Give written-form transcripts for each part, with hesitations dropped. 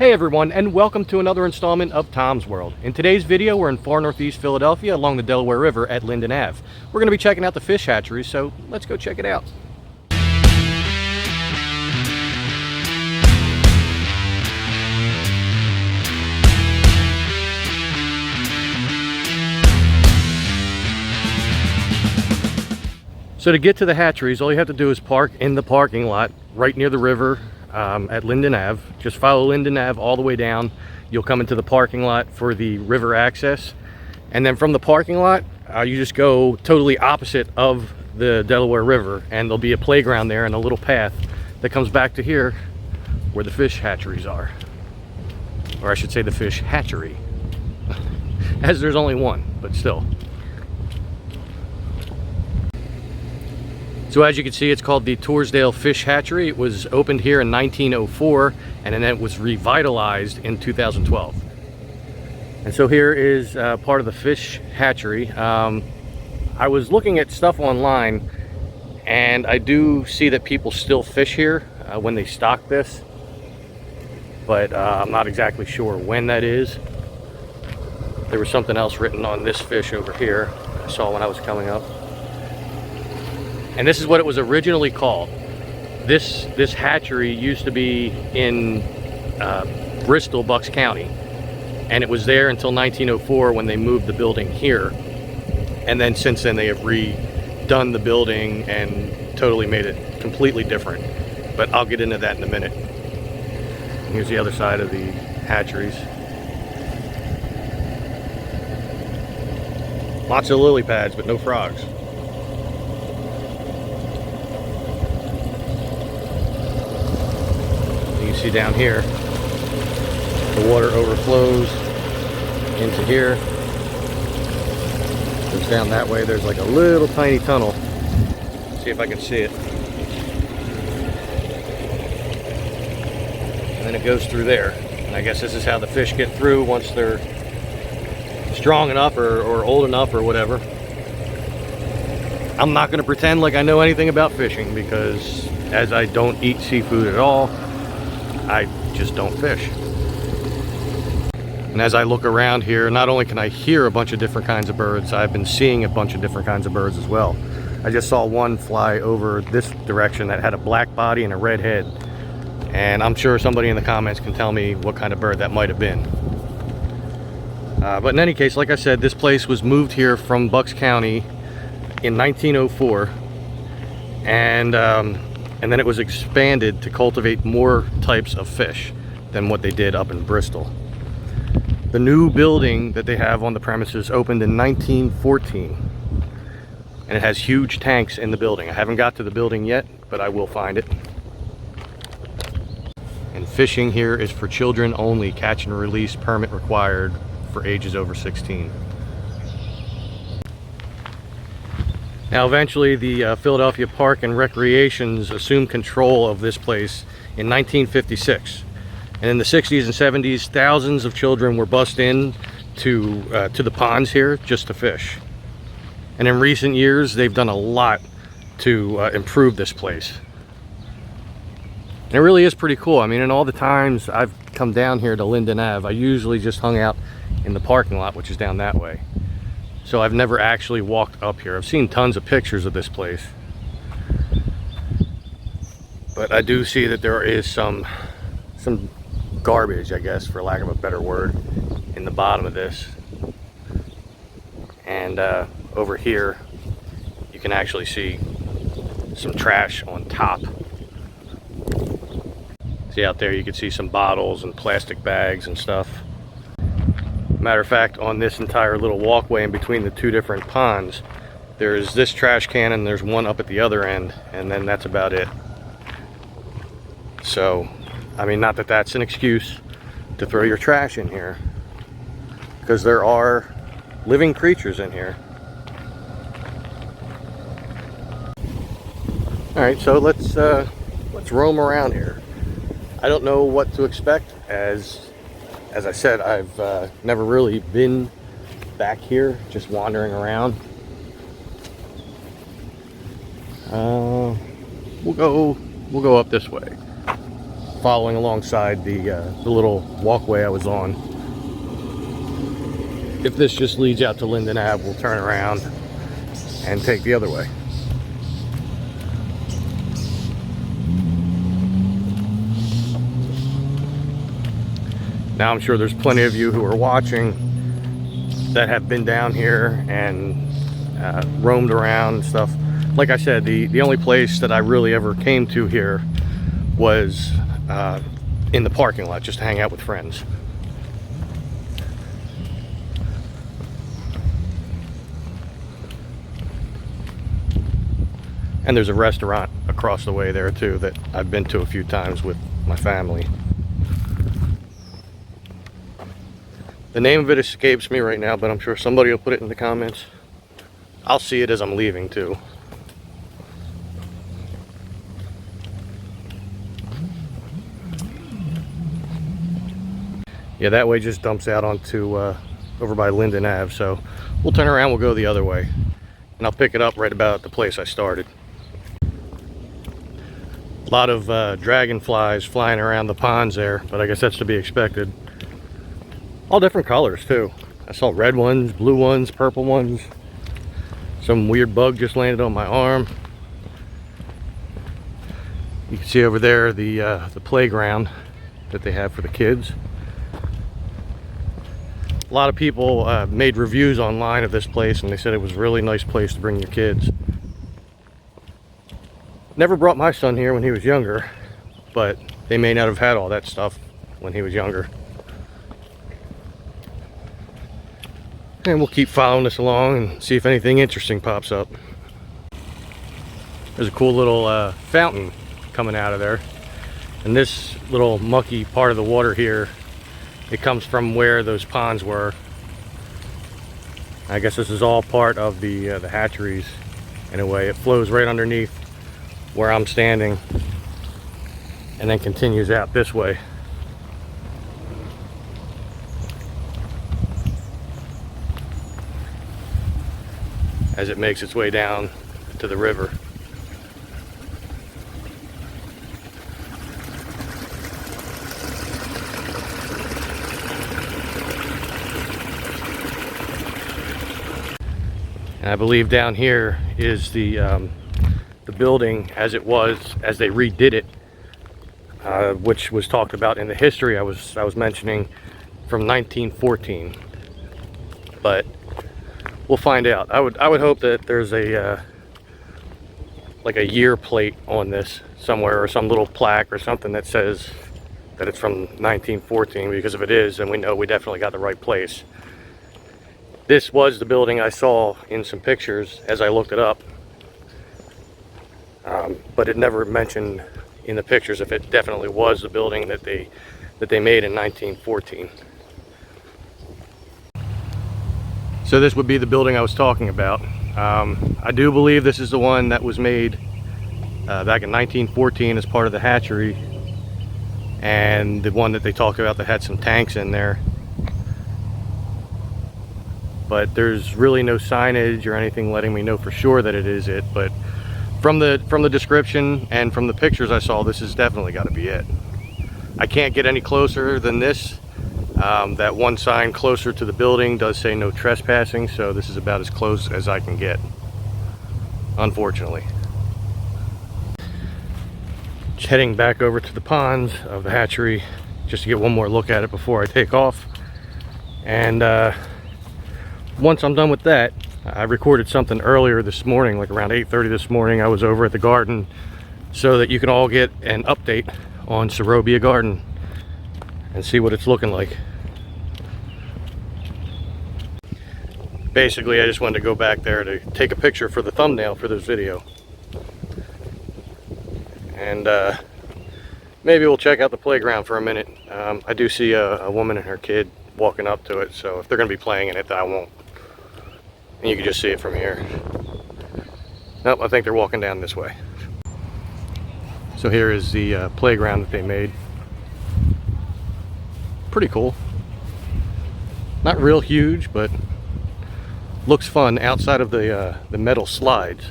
Hey everyone, and welcome to another installment of Tom's World. In today's video, we're in far northeast Philadelphia along the Delaware River at Linden Ave. We're going to be checking out the fish hatchery, so let's go check it out. So to get to the hatcheries, all you have to do is park in the parking lot right near the river at Linden Ave. Just follow Linden Ave all the way down. You'll come into the parking lot for the river access. And then from the parking lot, you just go totally opposite of the Delaware River, and there'll be a playground there and a little path that comes back to here where the fish hatcheries are. Or I should say the fish hatchery, as there's only one, but still. So as you can see, it's called the Torresdale Fish Hatchery. It was opened here in 1904, and then it was revitalized in 2012. And so here is part of the fish hatchery. I was looking at stuff online, and I do see that people still fish here when they stock this, but I'm not exactly sure when that is. There was something else written on this fish over here I saw when I was coming up. And this is what it was originally called. This hatchery used to be in Bristol, Bucks County. And it was there until 1904 when they moved the building here. And then since then they have redone the building and totally made it completely different. But I'll get into that in a minute. Here's the other side of the hatcheries. Lots of lily pads, but no frogs. You see down here, the water overflows into here, goes down that way. There's like a little tiny tunnel. See if I can see it. And then it goes through there. And I guess this is how the fish get through once they're strong enough or old enough or whatever. I'm not going to pretend like I know anything about fishing, because as I don't eat seafood at all, I just don't fish. And as I look around here, not only can I hear a bunch of different kinds of birds, I've been seeing a bunch of different kinds of birds as well. I just saw one fly over this direction that had a black body and a red head. And I'm sure somebody in the comments can tell me what kind of bird that might have been. But in any case, like I said, this place was moved here from Bucks County in 1904. And then it was expanded to cultivate more types of fish than what they did up in Bristol. The new building that they have on the premises opened in 1914. And it has huge tanks in the building. I haven't got to the building yet, but I will find it. And fishing here is for children only. Catch and release permit required for ages over 16. Now eventually the Philadelphia Park and Recreations assumed control of this place in 1956. And in the 60s and 70s, thousands of children were bussed in to the ponds here just to fish. And in recent years, they've done a lot to improve this place. And it really is pretty cool. I mean, in all the times I've come down here to Linden Ave, I usually just hung out in the parking lot, which is down that way. So I've never actually walked up here. I've seen tons of pictures of this place. But I do see that there is some garbage, I guess, for lack of a better word, in the bottom of this. And over here, you can actually see some trash on top. See out there, you can see some bottles and plastic bags and stuff. Matter of fact, on this entire little walkway in between the two different ponds, there's this trash can and there's one up at the other end, and then that's about it. So, I mean, not that that's an excuse to throw your trash in here, because there are living creatures in here. All right, so let's roam around here. I don't know what to expect. As I said, I've never really been back here, just wandering around. We'll go up this way. following alongside the little walkway I was on. If this just leads out to Linden Ave, we'll turn around and take the other way. Now I'm sure there's plenty of you who are watching that have been down here and roamed around and stuff. Like I said, the only place that I really ever came to here was in the parking lot, just to hang out with friends. And there's a restaurant across the way there too that I've been to a few times with my family. The name of it escapes me right now, but I'm sure somebody will put it in the comments. I'll see it as I'm leaving too. Yeah, that way just dumps out onto over by Linden Ave, so we'll turn around, we'll go the other way, and I'll pick it up right about at the place I started. A lot of dragonflies flying around the ponds there, but I guess that's to be expected. All different colors too. I saw red ones, blue ones, purple ones. Some weird bug just landed on my arm. You can see over there the playground that they have for the kids. A lot of people made reviews online of this place, and they said it was a really nice place to bring your kids. Never brought my son here when he was younger, but they may not have had all that stuff when he was younger. And we'll keep following this along and see if anything interesting pops up. There's a cool little fountain coming out of there. And this little mucky part of the water here, it comes from where those ponds were. I guess this is all part of the hatcheries in a way. It flows right underneath where I'm standing and then continues out this way. As it makes its way down to the river. And I believe down here is the building as it was, as they redid it, which was talked about in the history I was mentioning from 1914. But we'll find out. I would hope that there's a like a year plate on this somewhere, or some little plaque or something that says that it's from 1914, because if it is, then we know we definitely got the right place. This was the building I saw in some pictures as I looked it up, but it never mentioned in the pictures if it definitely was the building that they made in 1914. So this would be the building I was talking about. I do believe this is the one that was made back in 1914 as part of the hatchery, and the one that they talk about that had some tanks in there. But there's really no signage or anything letting me know for sure that it is it. But from the description and from the pictures I saw, this has definitely got to be it. I can't get any closer than this. That one sign closer to the building does say no trespassing, so this is about as close as I can get, unfortunately. Just heading back over to the ponds of the hatchery just to get one more look at it before I take off. And once I'm done with that, I recorded something earlier this morning, like around 8:30 this morning. I was over at the garden so that you can all get an update on Sarobia Garden and see what it's looking like. Basically, I just wanted to go back there to take a picture for the thumbnail for this video. And maybe we'll check out the playground for a minute. I do see a woman and her kid walking up to it, so if they're going to be playing in it, then I won't. And you can just see it from here. Nope, I think they're walking down this way. So here is the playground that they made. Pretty cool. Not real huge, but looks fun outside of the metal slides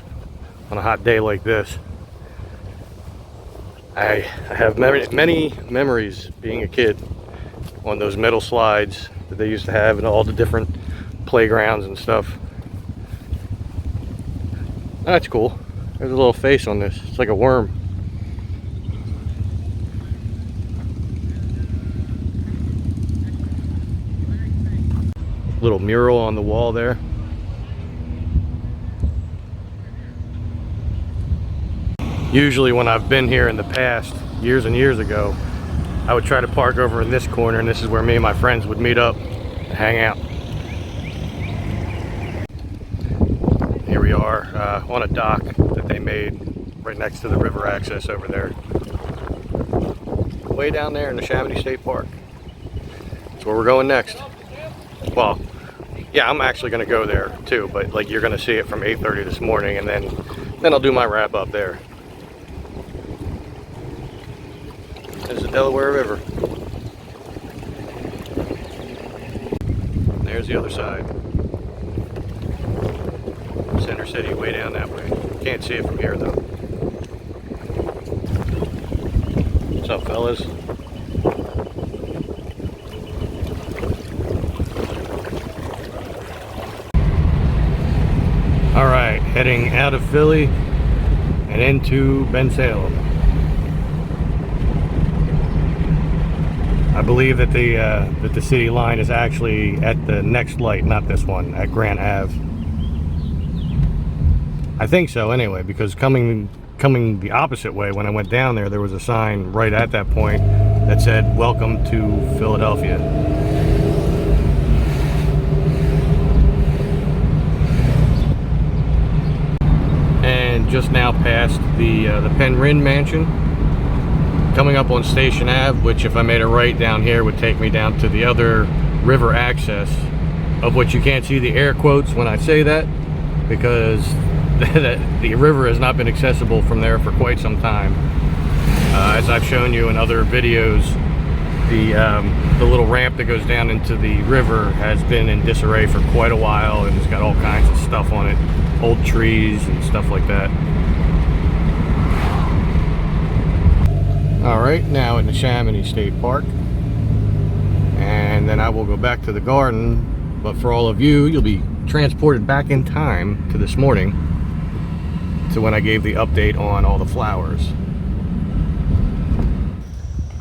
on a hot day like this. I have many memories being a kid on those metal slides that they used to have in all the different playgrounds and stuff. That's cool. There's a little face on this. It's like a worm. Little mural on the wall there. Usually when I've been here in the past, years and years ago, I would try to park over in this corner, and this is where me and my friends would meet up and hang out. Here we are on a dock that they made right next to the river access over there. Way down there in the Shaman State Park. That's where we're going next. Well, yeah, I'm actually going to go there too, but like you're going to see it from 8:30 this morning, and then I'll do my wrap up there. There's the Delaware River. There's the other side. Center City, way down that way. Can't see it from here though. What's up, fellas? All right, heading out of Philly and into Bensalem. I believe that the city line is actually at the next light, not this one, at Grant Ave. I think so anyway, because coming the opposite way, when I went down there was a sign right at that point that said, "Welcome to Philadelphia." And just now past the Penryn Mansion. Coming up on Station Ave, which if I made a right down here would take me down to the other river access, of which you can't see the air quotes when I say that, because the river has not been accessible from there for quite some time. As I've shown you in other videos, the little ramp that goes down into the river has been in disarray for quite a while, and it's got all kinds of stuff on it, old trees and stuff like that. Alright, now in the Shaman State Park, and then I will go back to the garden, but for all of you, you'll be transported back in time to this morning, to when I gave the update on all the flowers.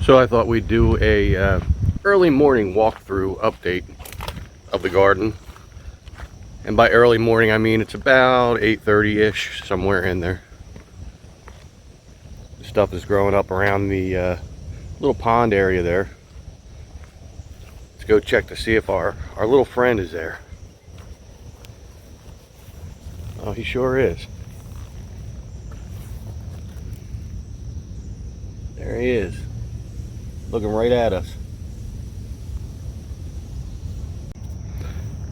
So I thought we'd do a early morning walkthrough update of the garden, and by early morning I mean it's about 8:30-ish, somewhere in there. Stuff is growing up around the little pond area there. Let's go check to see if our little friend is there. Oh, he sure is. There he is, looking right at us.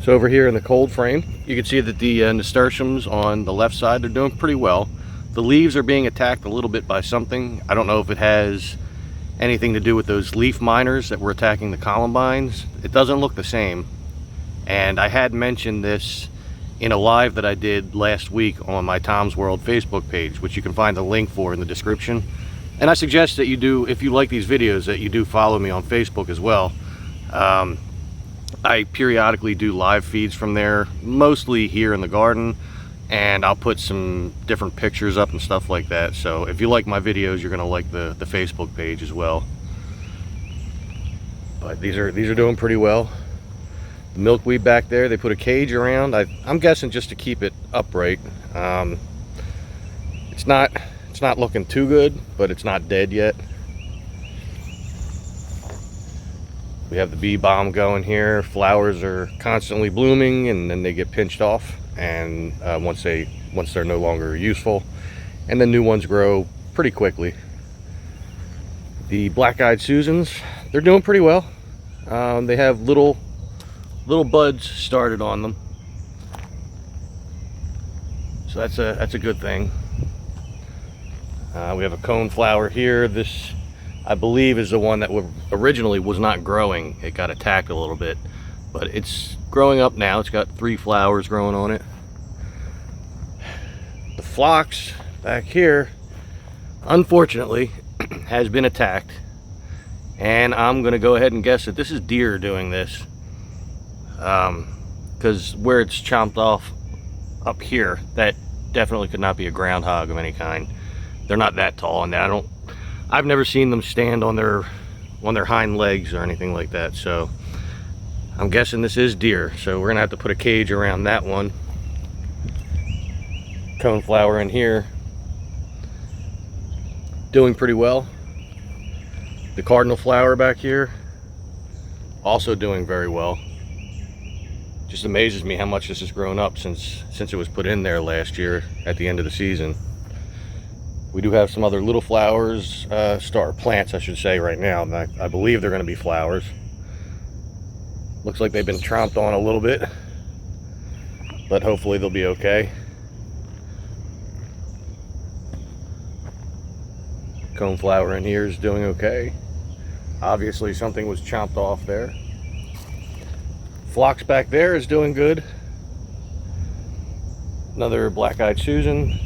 So over here in the cold frame, you can see that the nasturtiums on the left side, they're doing pretty well. The leaves are being attacked a little bit by something. I don't know if it has anything to do with those leaf miners that were attacking the columbines. It doesn't look the same. And I had mentioned this in a live that I did last week on my Tom's World Facebook page, which you can find the link for in the description. And I suggest that you do, if you like these videos, that you do follow me on Facebook as well. I periodically do live feeds from there, mostly here in the garden. And I'll put some different pictures up and stuff like that. So if you like my videos, you're gonna like the Facebook page as well. But these are doing pretty well. The milkweed back there, they put a cage around. I'm guessing just to keep it upright. It's not looking too good, but it's not dead yet. We have the bee balm going here. Flowers are constantly blooming, and then they get pinched off. And once they're no longer useful, and then new ones grow pretty quickly. The black-eyed Susans, they're doing pretty well. They have little buds started on them, so that's a good thing. We have a cone flower here. This, I believe, is the one that originally was not growing. It got attacked a little bit, but it's growing up now. It's got 3 flowers growing on it. The phlox back here, unfortunately, has been attacked, and I'm gonna go ahead and guess that this is deer doing this, because where it's chomped off up here, that definitely could not be a groundhog of any kind. They're not that tall, and I've never seen them stand on their hind legs or anything like that, so I'm guessing this is deer. So we're gonna have to put a cage around that one. Coneflower in here, doing pretty well. The cardinal flower back here, also doing very well. Just amazes me how much this has grown up since it was put in there last year at the end of the season. We do have some other little flowers, plants I should say right now, and I believe they're going to be flowers. Looks like they've been tromped on a little bit, but hopefully they'll be okay. Coneflower in here is doing okay. Obviously something was chomped off there. Phlox back there is doing good. Another black-eyed Susan.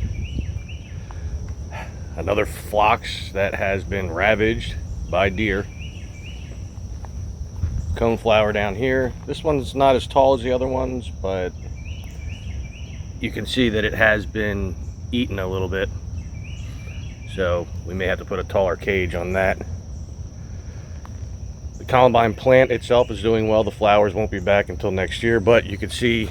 Another phlox that has been ravaged by deer. Coneflower down here. This one's not as tall as the other ones, but you can see that it has been eaten a little bit. So we may have to put a taller cage on that. The columbine plant itself is doing well. The flowers won't be back until next year, but you can see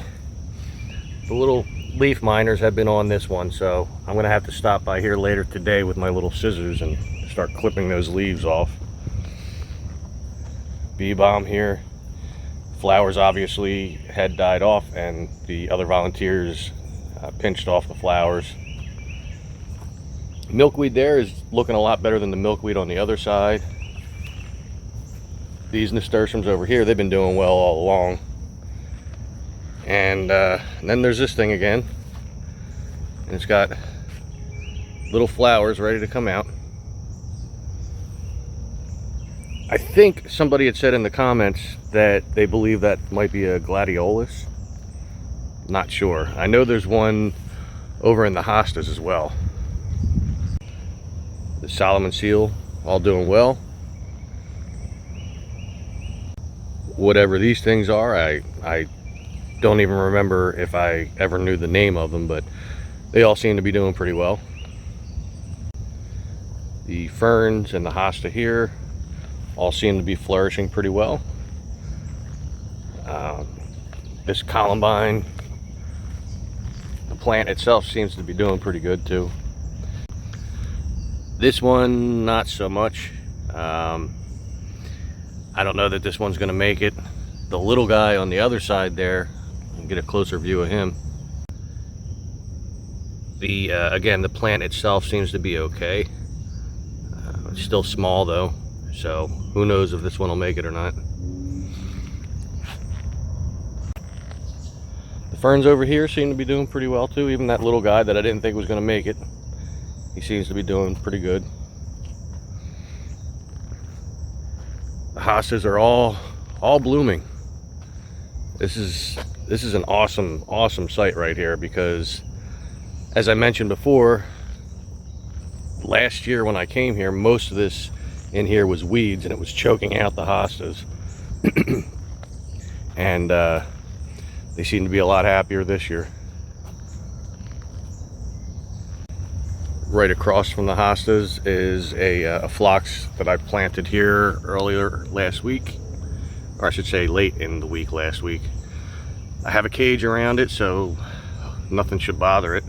the little leaf miners have been on this one, so I'm gonna have to stop by here later today with my little scissors and start clipping those leaves off. Bee balm here. Flowers obviously had died off, and the other volunteers pinched off the flowers. Milkweed there is looking a lot better than the milkweed on the other side. These nasturtiums over here, they've been doing well all along. And then there's this thing again, and it's got little flowers ready to come out. I think somebody had said in the comments that they believe that might be a gladiolus. Not sure. I know there's one over in the hostas as well. The Solomon seal, all doing well. Whatever these things are, I don't even remember if I ever knew the name of them, but they all seem to be doing pretty well. The ferns and the hosta here all seem to be flourishing pretty well. This columbine, the plant itself seems to be doing pretty good too. This one, not so much. I don't know that this one's gonna make it. The little guy on the other side there, I'll get a closer view of him. Again, the plant itself seems to be okay. It's still small though, so who knows if this one will make it or not. The ferns over here seem to be doing pretty well too. Even that little guy that I didn't think was going to make it, he seems to be doing pretty good. The hostas are all blooming. This is an awesome site right here, because as I mentioned before, last year when I came here, most of this in here was weeds and it was choking out the hostas. And they seem to be a lot happier this year. Right across from the hostas is a phlox that I planted here earlier last week, or I should say late in the week last week. I have a cage around it, so nothing should bother it.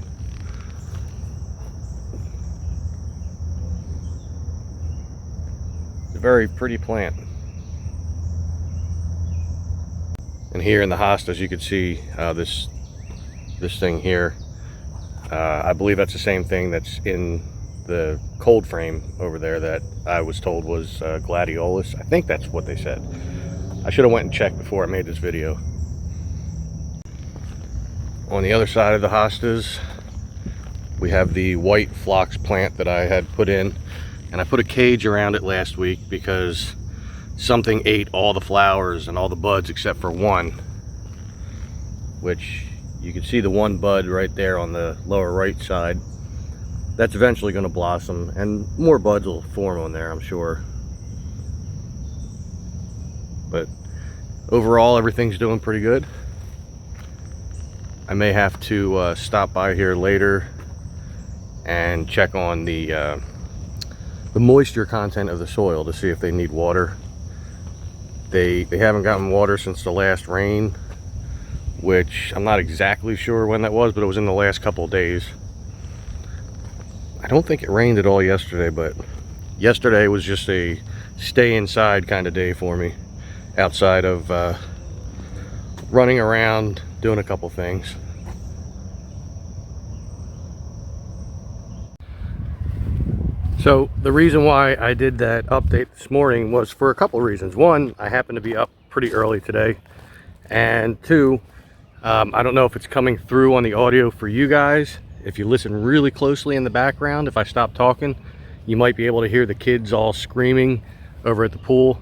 It's a very pretty plant. And here in the hostas you can see this thing here. I believe that's the same thing that's in the cold frame over there that I was told was gladiolus. I think that's what they said. I should have went and checked before I made this video. On the other side of the hostas, we have the white phlox plant that I had put in, and I put a cage around it last week because something ate all the flowers and all the buds except for one, which you can see the one bud right there on the lower right side. that's eventually going to blossom, and more buds will form on there, I'm sure. But overall, everything's doing pretty good. I may have to stop by here later and check on the moisture content of the soil to see if they need water. They haven't gotten water since the last rain, which I'm not exactly sure when that was, but it was in the last couple of days. I don't think it rained at all yesterday, but yesterday was just a stay inside kind of day for me, outside of running around doing a couple things. So the reason why I did that update this morning was for a couple of reasons. One, I happened to be up pretty early today, and two, I don't know if it's coming through on the audio for you guys. If you listen really closely in the background, if I stop talking, you might be able to hear the kids all screaming over at the pool.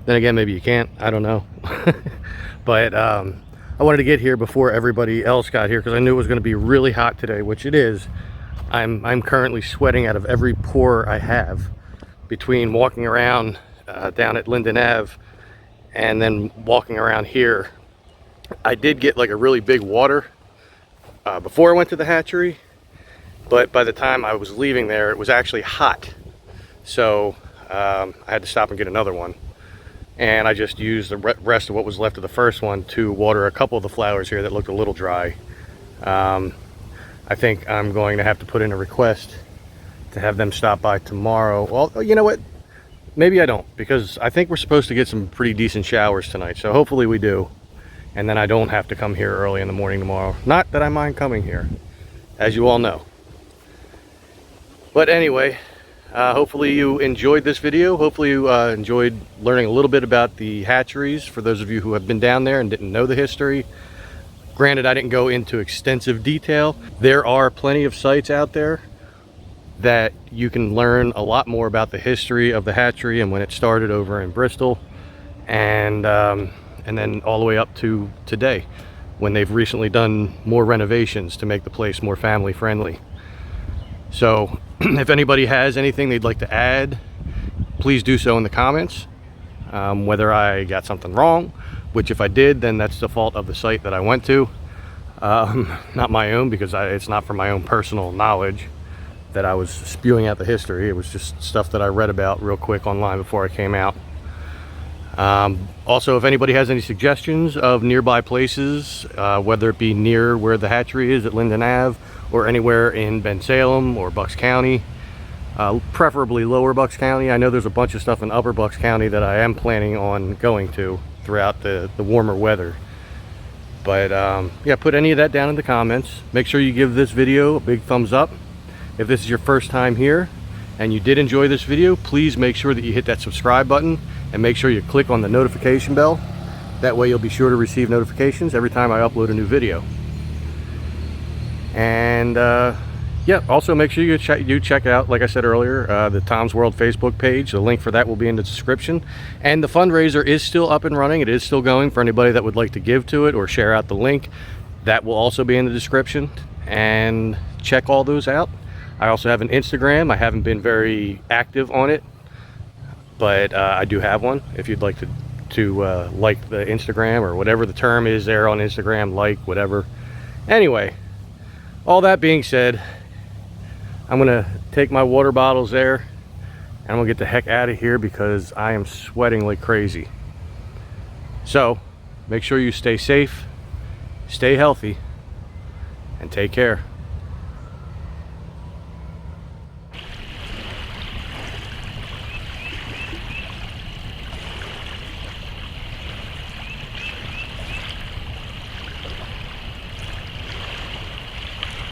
Then again, maybe you can't, I don't know. But I wanted to get here before everybody else got here because I knew it was going to be really hot today, which it is. I'm currently sweating out of every pore I have between walking around down at Linden Ave and then walking around here. I did get like a really big water before I went to the hatchery, but by the time I was leaving there, it was actually hot. So I had to stop and get another one. And I just used the rest of what was left of the first one to water a couple of the flowers here that looked a little dry. I think I'm going to have to put in a request to have them stop by tomorrow. Well, you know what? Maybe I don't, because I think we're supposed to get some pretty decent showers tonight. So hopefully we do. And then I don't have to come here early in the morning tomorrow. Not that I mind coming here, as you all know. But anyway, hopefully you enjoyed this video. Hopefully you enjoyed learning a little bit about the hatcheries for those of you who have been down there and didn't know the history. Granted, I didn't go into extensive detail. There are plenty of sites out there that you can learn a lot more about the history of the hatchery and when it started over in Bristol, and then all the way up to today, when they've recently done more renovations to make the place more family friendly. So if anybody has anything they'd like to add, please do so in the comments. Whether I got something wrong, which if I did, then that's the fault of the site that I went to, not my own, because it's not for my own personal knowledge that I was spewing out the history. It was just stuff that I read about real quick online before I came out. Also, if anybody has any suggestions of nearby places, whether it be near where the hatchery is at Linden Ave or anywhere in Bensalem or Bucks County, preferably lower Bucks County. I know there's a bunch of stuff in upper Bucks County that I am planning on going to throughout the warmer weather. But yeah, put any of that down in the comments. Make sure you give this video a big thumbs up. If this is your first time here and you did enjoy this video, please make sure that you hit that subscribe button and make sure you click on the notification bell. That way you'll be sure to receive notifications every time I upload a new video. And yeah, also make sure you check out, like I said earlier, the Tom's World Facebook page. The link for that will be in the description. And the fundraiser is still up and running. It is still going for anybody that would like to give to it or share out the link. That will also be in the description. And check all those out. I also have an Instagram. I haven't been very active on it, but I do have one. If you'd like to like the Instagram, or whatever the term is there on Instagram, like, whatever. Anyway, all that being said, I'm gonna take my water bottles there and I'm gonna get the heck out of here because I am sweating like crazy. So make sure you stay safe, stay healthy, and take care.